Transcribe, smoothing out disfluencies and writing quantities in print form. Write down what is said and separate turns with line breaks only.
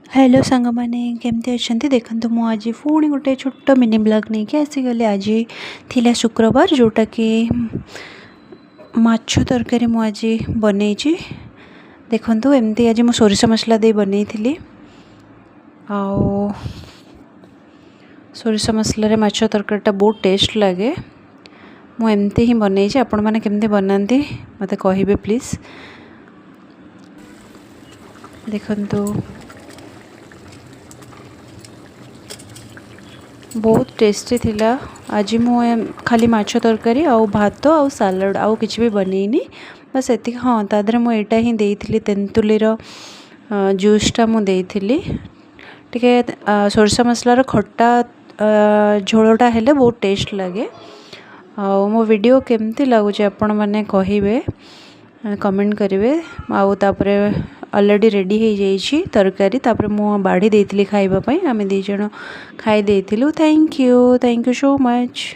Hello सांग मैंने केमती अच्छा देखते मुझे आज पुणी गोटे छोट मिनी ब्लॉग नहीं कि आसीगली। आज थिला शुक्रवार जोटा कि माछ तरकारी मुझे बनई देखु एमती आज मुझे सोरिष मसला दे बनई सोरिष मसलार माछ तरकारीटा बहुत टेस्ट लगे। मुझे ही बनई आपण मैंने केमती बनाती मत कहे प्लीज। देखु बहुत टेस्टी थिला। आज मु खाली माछ तरकारी आउ भात आउ सालाड आउ किछि भी बनईनी बस एति। हाँ तादरे मु एटा ही देइथिली तेंतुलीर जूसटा मु देइथिली टिके सोरसा मसलार खट्टा झोलटा हेले बहुत टेस्ट लगे। मो वीडियो केमती लगुच आपण माने कहिबे कमेंट करेंगे। आउ तापरे ऑलरेडी रेडी हो जाइए तरकारी तापरे मु बाढ़ी देइथिली खाइबा पई आमे दी जण खाई देइथिलु। Thank you so much.